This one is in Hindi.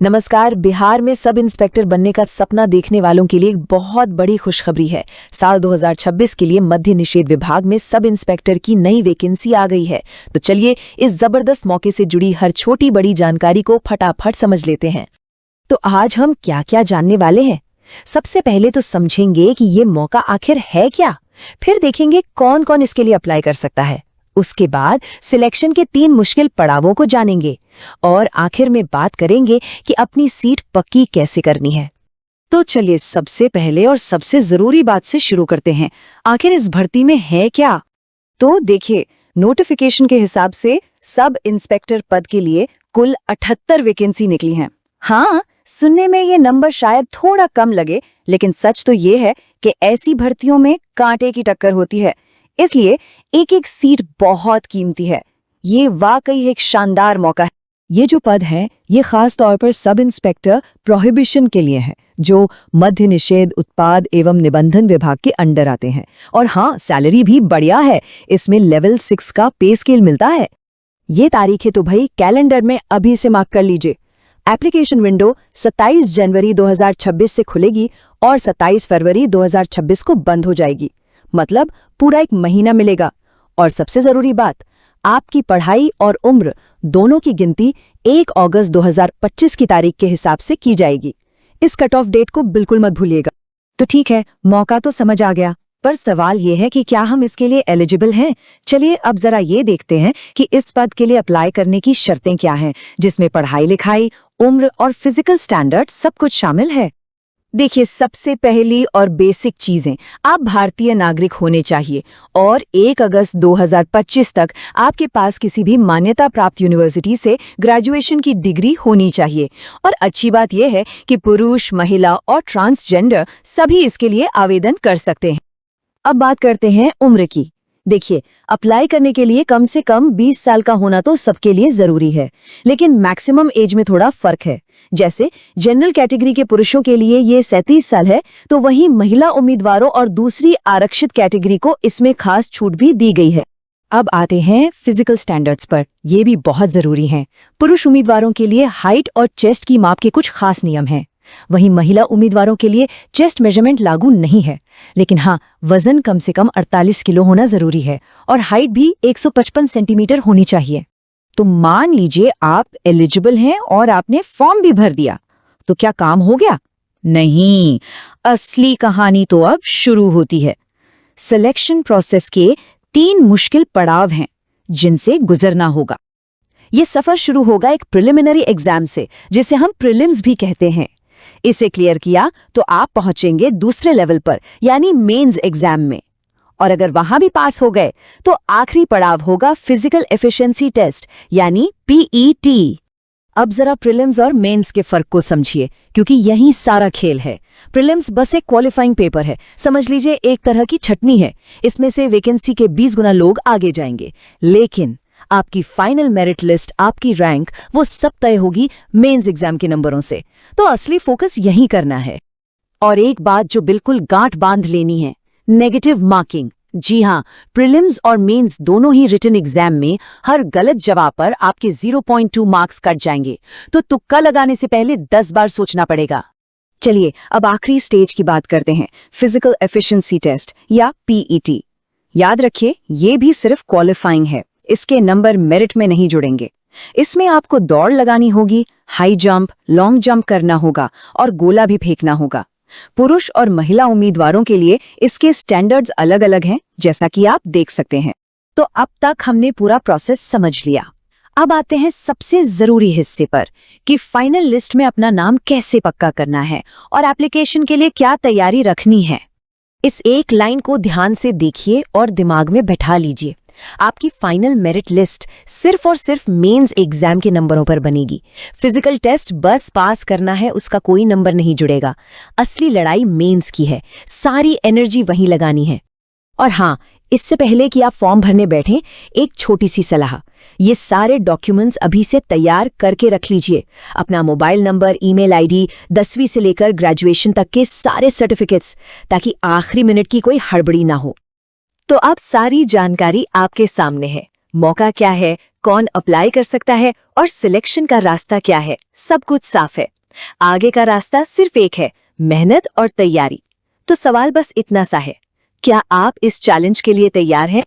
नमस्कार। बिहार में सब इंस्पेक्टर बनने का सपना देखने वालों के लिए एक बहुत बड़ी खुशखबरी है। साल 2026 के लिए मद्य निषेध विभाग में सब इंस्पेक्टर की नई वैकेंसी आ गई है। तो चलिए इस जबरदस्त मौके से जुड़ी हर छोटी बड़ी जानकारी को फटाफट समझ लेते हैं। तो आज हम क्या क्या जानने वाले हैं। सबसे पहले तो समझेंगे कि ये मौका आखिर है क्या, फिर देखेंगे कौन कौन इसके लिए अप्लाई कर सकता है। उसके बाद सिलेक्शन के 3 मुश्किल पड़ावों को जानेंगे और आखिर में बात करेंगे कि अपनी सीट पक्की कैसे करनी है। तो चलिए सबसे पहले और सबसे जरूरी बात से शुरू करते हैं। आखिर इस भर्ती में है क्या? तो देखिए, नोटिफिकेशन के हिसाब से सब इंस्पेक्टर पद के लिए कुल 78 वैकेंसी निकली हैं। हाँ, सुनने में ये नंबर शायद थोड़ा कम लगे, लेकिन सच तो ये है कि ऐसी भर्तियों में कांटे की टक्कर होती है, इसलिए एक एक सीट बहुत कीमती है। ये वाकई एक शानदार मौका है। ये जो पद है ये खास तौर पर सब इंस्पेक्टर प्रोहिबिशन के लिए है, जो मद्य निषेध उत्पाद एवं निबंधन विभाग के अंडर आते हैं। और हाँ, सैलरी भी बढ़िया है। इसमें लेवल 6 का पे स्केल मिलता है। ये तारीखें तो भाई कैलेंडर में अभी से मार्क कर लीजिए। एप्लीकेशन विंडो 27 जनवरी 2026 से खुलेगी और 27 फरवरी 2026 को बंद हो जाएगी। मतलब पूरा 1 महीना मिलेगा। और सबसे जरूरी बात, आपकी पढ़ाई और उम्र दोनों की गिनती 1 अगस्त 2025 की तारीख के हिसाब से की जाएगी। इस कट ऑफ डेट को बिल्कुल मत भूलिएगा। तो ठीक है, मौका तो समझ आ गया, पर सवाल ये है कि क्या हम इसके लिए एलिजिबल हैं? चलिए अब जरा ये देखते हैं कि इस पद के लिए अप्लाई करने की शर्तें क्या हैं, जिसमें पढ़ाई लिखाई, उम्र और फिजिकल स्टैंडर्ड सब कुछ शामिल है। देखिए, सबसे पहली और बेसिक चीजें, आप भारतीय नागरिक होने चाहिए और 1 अगस्त 2025 तक आपके पास किसी भी मान्यता प्राप्त यूनिवर्सिटी से ग्रेजुएशन की डिग्री होनी चाहिए। और अच्छी बात यह है कि पुरुष, महिला और ट्रांसजेंडर सभी इसके लिए आवेदन कर सकते हैं। अब बात करते हैं उम्र की। देखिए, अप्लाई करने के लिए कम से कम 20 साल का होना तो सबके लिए जरूरी है, लेकिन मैक्सिमम एज में थोड़ा फर्क है। जैसे जनरल कैटेगरी के पुरुषों के लिए ये 37 साल है, तो वहीं महिला उम्मीदवारों और दूसरी आरक्षित कैटेगरी को इसमें खास छूट भी दी गई है। अब आते हैं फिजिकल स्टैंडर्ड्स पर। ये भी बहुत जरूरी हैं। पुरुष उम्मीदवारों के लिए हाइट और चेस्ट की माप के कुछ खास नियम हैं। वहीं महिला उम्मीदवारों के लिए चेस्ट मेजरमेंट लागू नहीं है, लेकिन हाँ, वजन कम से कम 48 किलो होना जरूरी है और हाइट भी 155 सेंटीमीटर होनी चाहिए। तो मान लीजिए आप एलिजिबल हैं और आपने फॉर्म भी भर दिया, तो क्या काम हो गया? नहीं, असली कहानी तो अब शुरू होती है। सिलेक्शन प्रोसेस के 3 मुश्किल पड़ाव हैं जिनसे गुजरना होगा। ये सफर शुरू होगा एक प्रिलिमिनरी एग्जाम से, जिसे हम प्रीलिम्स भी कहते हैं। इसे क्लियर किया तो आप पहुंचेंगे दूसरे लेवल पर, यानी मेंस एग्जाम में। और अगर वहां भी पास हो गए तो आखिरी पड़ाव होगा फिजिकल एफिशिएंसी टेस्ट, यानी पीईटी। अब जरा प्रीलिम्स और मेंस के फर्क को समझिए, क्योंकि यही सारा खेल है। प्रीलिम्स बस एक क्वालिफाइंग पेपर है, समझ लीजिए एक तरह की छटनी है। इसमें से वैकेंसी के 20 गुना लोग आगे जाएंगे, लेकिन आपकी फाइनल मेरिट लिस्ट, आपकी रैंक, वो सब तय होगी मेंस एग्जाम के नंबरों से। तो असली फोकस यही करना है। और एक बात जो बिल्कुल गांठ बांध लेनी है, नेगेटिव मार्किंग। जी हाँ, प्रीलिम्स और मेंस दोनों ही रिटन एग्जाम में हर गलत जवाब पर आपके 0.2 मार्क्स कट जाएंगे। तो तुक्का लगाने से पहले 10 बार सोचना पड़ेगा। चलिए अब आखिरी स्टेज की बात करते हैं, फिजिकल एफिशिएंसी टेस्ट या पीईटी। याद रखिए, ये भी सिर्फ क्वालिफाइंग है, इसके नंबर मेरिट में नहीं जुड़ेंगे। इसमें आपको दौड़ लगानी होगी, हाई जंप, लॉन्ग जंप करना होगा और गोला भी फेंकना होगा। पुरुष और महिला उम्मीदवारों के लिए इसके स्टैंडर्ड्स अलग अलग हैं, जैसा कि आप देख सकते हैं। तो अब तक हमने पूरा प्रोसेस समझ लिया। अब आते हैं सबसे जरूरी हिस्से पर कि फाइनल लिस्ट में अपना नाम कैसे पक्का करना है और एप्लीकेशन के लिए क्या तैयारी रखनी है। इस एक लाइन को ध्यान से देखिए और दिमाग में बैठा लीजिए। आपकी फाइनल मेरिट लिस्ट सिर्फ और सिर्फ मेंस एग्जाम के नंबरों पर बनेगी। फिजिकल टेस्ट बस पास करना है, उसका कोई नंबर नहीं जुड़ेगा। असली लड़ाई मेंस की है, सारी एनर्जी वहीं लगानी है। और हाँ, इससे पहले कि आप फॉर्म भरने बैठें, एक छोटी सी सलाह। ये सारे डॉक्यूमेंट्स अभी से तैयार करके रख लीजिए। अपना मोबाइल नंबर, ईमेल आईडी, 10वीं से लेकर ग्रेजुएशन तक के सारे सर्टिफिकेट्स, ताकि आखिरी मिनट की कोई हड़बड़ी ना हो। तो अब सारी जानकारी आपके सामने है। मौका क्या है, कौन अप्लाई कर सकता है और सिलेक्शन का रास्ता क्या है, सब कुछ साफ है। आगे का रास्ता सिर्फ एक है, मेहनत और तैयारी। तो सवाल बस इतना सा है, क्या आप इस चैलेंज के लिए तैयार हैं?